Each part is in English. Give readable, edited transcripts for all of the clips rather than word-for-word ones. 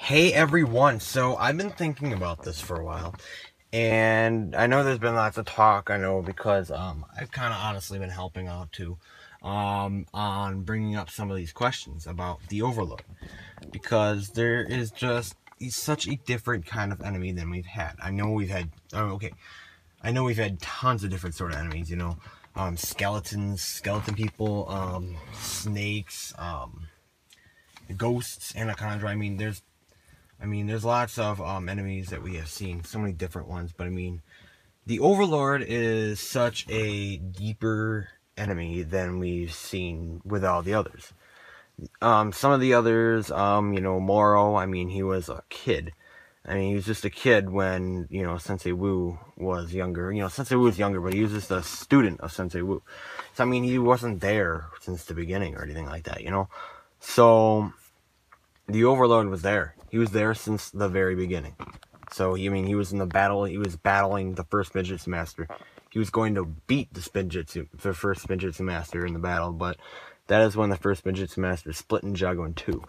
Hey everyone, so I've been thinking about this for a while, and I know there's been lots of talk, I know, because I've kind of honestly been helping out too, on bringing up some of these questions about the Overlord, because there is just, he's such a different kind of enemy than we've had. I know we've had, I know we've had tons of different sort of enemies, skeletons, skeleton people, snakes, ghosts, anaconda. There's lots of enemies that we have seen, so many different ones, but the Overlord is such a deeper enemy than we've seen with all the others. Some of the others, Moro, he was a kid. He was just a kid when, Sensei Wu was younger. Sensei Wu was younger, but he was just a student of Sensei Wu. So, he wasn't there since the beginning or anything like that, So, the Overlord was there. He was there since the very beginning. So, he was in the battle. He was battling the first Spinjitzu Master. He was going to beat the first Spinjitzu Master in the battle, but that is when the first Spinjitzu Master split Ninjago in two.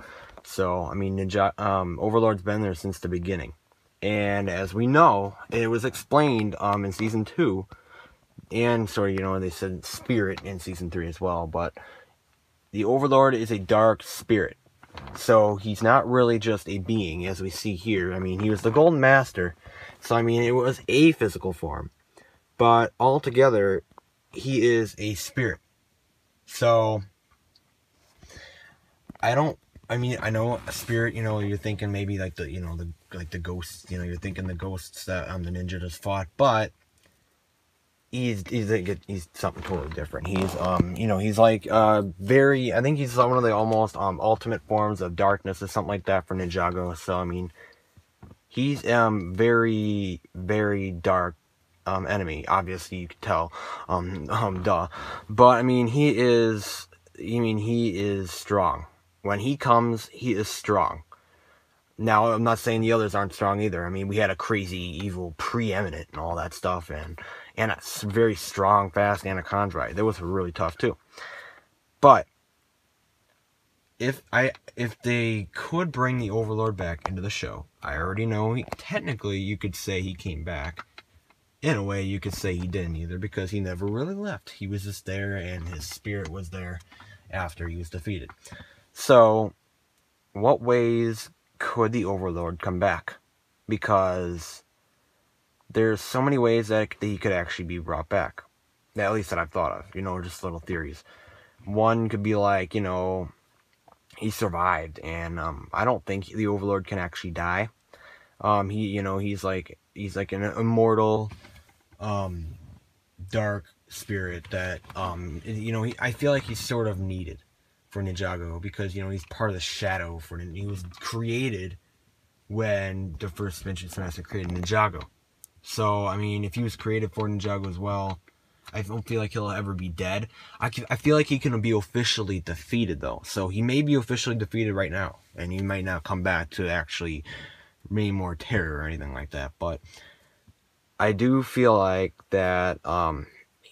So, Overlord's been there since the beginning. And as we know, it was explained in Season 2, and they said spirit in Season 3 as well, but the Overlord is a dark spirit. So he's not really just a being, as we see here. He was the Golden Master, so it was a physical form. But altogether, he is a spirit. So, I know a spirit, you're thinking maybe like the ghosts, you're thinking the ghosts that the ninja just fought, but he's something totally different. He's like I think he's one of the almost ultimate forms of darkness or something like that for Ninjago. So he's very, very dark enemy. Obviously you could tell. Duh. But he is strong. When he comes, he is strong. Now, I'm not saying the others aren't strong either. We had a crazy, evil, preeminent and all that stuff, and a very strong, fast anaconda. That was really tough too. But if they could bring the Overlord back into the show, I already know technically you could say he came back. In a way, you could say he didn't either, because he never really left. He was just there, and his spirit was there after he was defeated. So, what ways could the Overlord come back? Because there's so many ways that he could actually be brought back. At least that I've thought of, just little theories. One could be like, he survived, and I don't think the Overlord can actually die. He's like an immortal, dark spirit that, I feel like he's sort of needed for Ninjago, because he's part of the shadow for he was created when the first Spinjitzu Master created Ninjago. So if he was created for Ninjago as well, I don't feel like he'll ever be dead. I feel like he can be officially defeated though. So he may be officially defeated right now, and he might not come back to actually mean more terror or anything like that. But I do feel like that I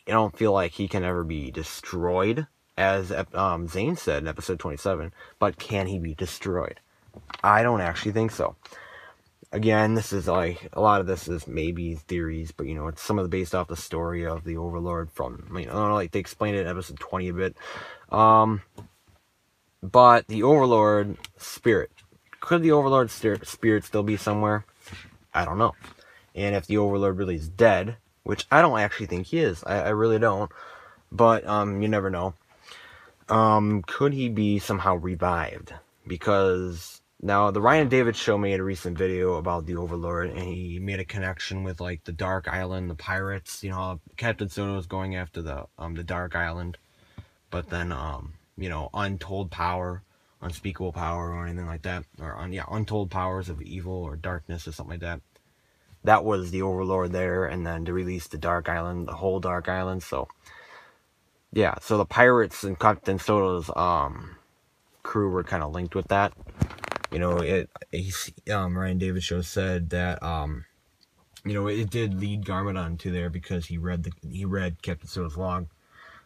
don't feel like he can ever be destroyed, as Zane said in episode 27, but can he be destroyed? I don't actually think so. Again, this is like, a lot of this is maybe theories, but it's some of the based off the story of the Overlord from, like they explained it in episode 20 a bit. But the Overlord spirit, could the Overlord spirit still be somewhere? I don't know. And if the Overlord really is dead, which I don't actually think he is, I really don't, but you never know. Could he be somehow revived? Because now the Ryan and David show made a recent video about the Overlord, and he made a connection with like the Dark Island, the pirates. Captain Soda was going after the Dark Island, but then untold power, unspeakable power, or anything like that, or untold powers of evil or darkness or something like that. That was the Overlord there, and then to release the Dark Island, the whole Dark Island. So yeah, so the pirates and Captain Soda's crew were kind of linked with that. Ryan David show said that it did lead Garmadon to there, because he read Captain Soda's log.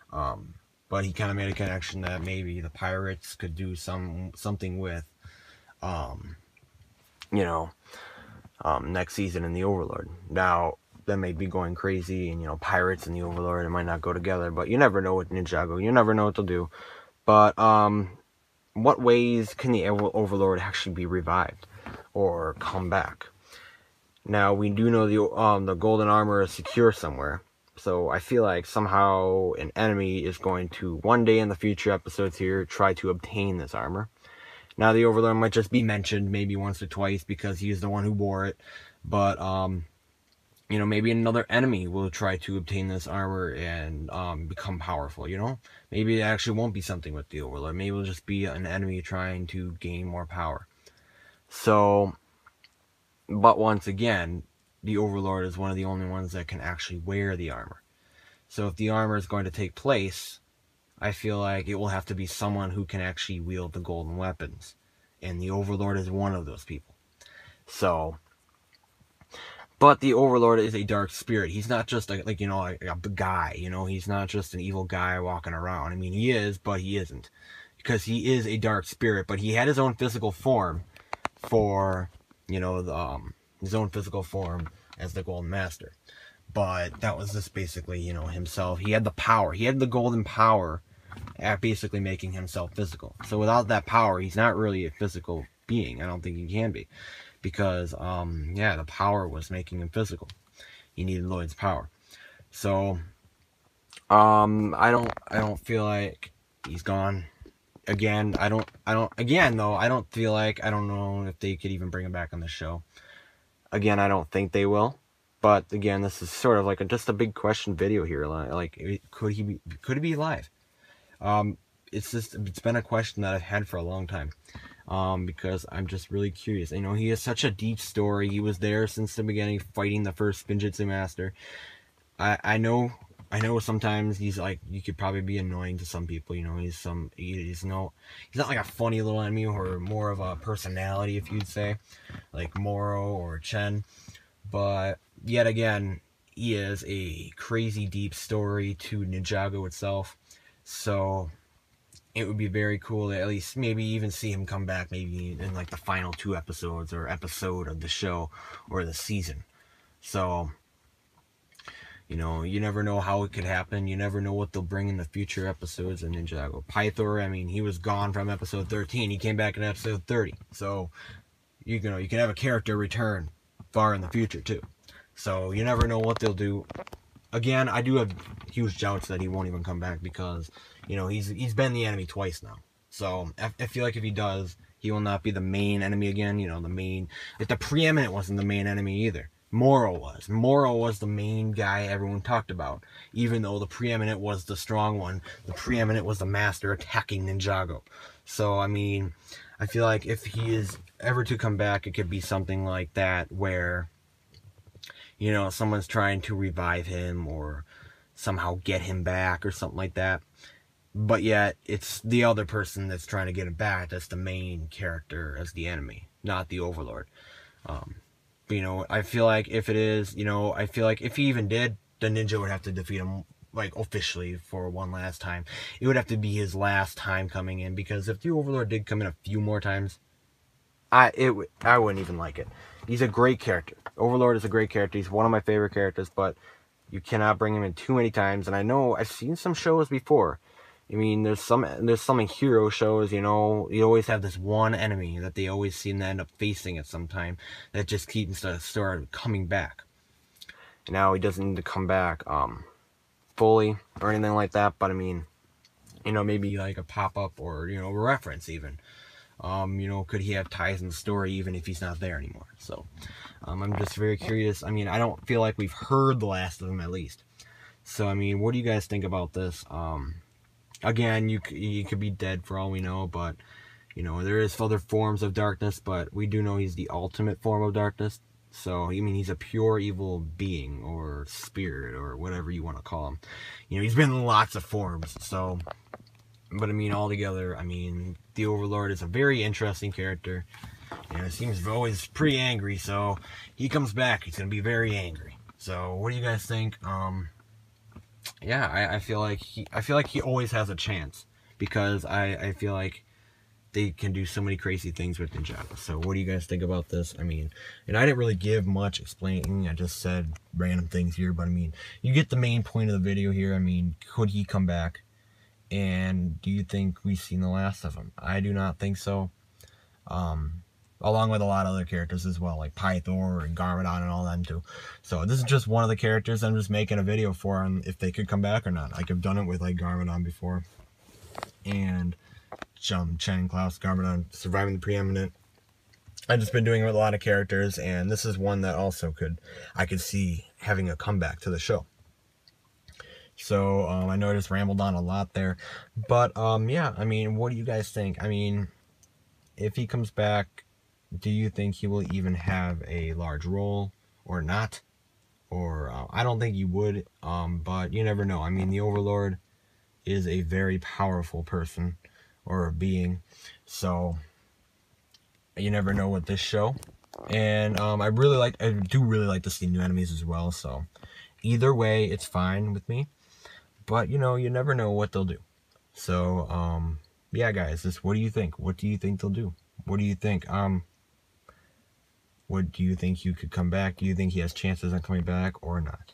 But he kind of made a connection that maybe the pirates could do something with you know, next season in the Overlord. Now, that may be going crazy, and, you know, pirates and the Overlord, it might not go together, but you never know with Ninjago. You never know what they'll do. But, what ways can the Overlord actually be revived or come back? Now, we do know the golden armor is secure somewhere. So I feel like somehow an enemy is going to, one day in the future episodes here, try to obtain this armor. Now, the Overlord might just be mentioned maybe once or twice because he's the one who wore it. But, you know, maybe another enemy will try to obtain this armor and become powerful, you know? Maybe it actually won't be something with the Overlord. Maybe it'll just be an enemy trying to gain more power. So, but once again, the Overlord is one of the only ones that can actually wear the armor. So if the armor is going to take place, I feel like it will have to be someone who can actually wield the golden weapons. And the Overlord is one of those people. So, but the Overlord is a dark spirit. He's not just a guy, you know. He's not just an evil guy walking around. I mean, he is, but he isn't. Because he is a dark spirit, but he had his own physical form for, you know, his own physical form as the Golden Master. But that was just basically, you know, himself. He had the power. He had the golden power at basically making himself physical. So without that power, he's not really a physical being. I don't think he can be. Because, yeah, the power was making him physical. He needed Lloyd's power. So, I don't feel like he's gone. Again, I don't feel like, I don't know if they could even bring him back on the show. Again, I don't think they will. But again, this is sort of like just a big question video here. Like, could he be alive? It's been a question that I've had for a long time. Because I'm just really curious. You know, he has such a deep story. He was there since the beginning, fighting the first Spinjitzu master. I know sometimes he's like, you could probably be annoying to some people, you know. He's not like a funny little enemy, or more of a personality, if you'd say, like Moro or Chen. But yet again, he is a crazy deep story to Ninjago itself. So it would be very cool to at least maybe even see him come back, maybe in like the final 2 episodes or episode of the show or the season. So, you know, you never know how it could happen. You never know what they'll bring in the future episodes of Ninjago. Pythor, I mean, he was gone from episode 13. He came back in episode 30. So, you know, you can have a character return far in the future, too. So, you never know what they'll do. Again, I do have huge doubts that he won't even come back because, you know, he's been the enemy twice now. So, I feel like if he does, he will not be the main enemy again. You know, the preeminent wasn't the main enemy either. Moro was. Moro was the main guy everyone talked about. Even though the preeminent was the strong one, the preeminent was the master attacking Ninjago. So, I mean, I feel like if he is ever to come back, it could be something like that where, you know, someone's trying to revive him or somehow get him back or something like that. But yet, it's the other person that's trying to get him back that's the main character as the enemy, not the Overlord. You know, I feel like if it is, you know, I feel like if he even did, the ninja would have to defeat him, like, officially for one last time. It would have to be his last time coming in, because if the Overlord did come in a few more times, I wouldn't even like it. He's a great character. Overlord is a great character. He's one of my favorite characters, but you cannot bring him in too many times. And I know I've seen some shows before. I mean, there's some hero shows, you know, you always have this one enemy that they always seem to end up facing at some time that just keeps the story coming back. Now, he doesn't need to come back fully or anything like that, but I mean, you know, maybe like a pop-up or, you know, a reference even. You know, could he have ties in the story even if he's not there anymore? So, I'm just very curious. I mean, I don't feel like we've heard the last of him, at least. So, I mean, what do you guys think about this? Again, you could be dead for all we know, but, you know, there is other forms of darkness, but we do know he's the ultimate form of darkness. So, I mean, he's a pure evil being, or spirit, or whatever you want to call him. You know, he's been in lots of forms, so, but I mean, altogether, I mean, the Overlord is a very interesting character. You know, he seems always pretty angry, so he comes back, he's going to be very angry. So, what do you guys think? Yeah, I feel like he always has a chance, because I feel like they can do so many crazy things with Ninjago. So what do you guys think about this? I mean, and I didn't really give much explaining. I just said random things here, but I mean, you get the main point of the video here. I mean, could he come back? And do you think we've seen the last of him? I do not think so. Along with a lot of other characters as well, like Pythor and Garmadon and all them too. So this is just one of the characters I'm just making a video for on if they could come back or not. Like I've done it with like Garmadon before. And Chen, Klaus, Garmadon, Surviving the Preeminent. I've just been doing it with a lot of characters, and this is one that also I could see having a comeback to the show. So, I know I just rambled on a lot there, but, yeah, I mean, what do you guys think? I mean, if he comes back, do you think he will even have a large role or not? Or, I don't think he would, but you never know. I mean, the Overlord is a very powerful person or a being, so you never know with this show. And I do really like to see new enemies as well, so either way it's fine with me, but you know, you never know what they'll do. So yeah guys, what do you think? What do you think they'll do? What do you think? What do you think you could come back? Do you think he has chances on coming back or not?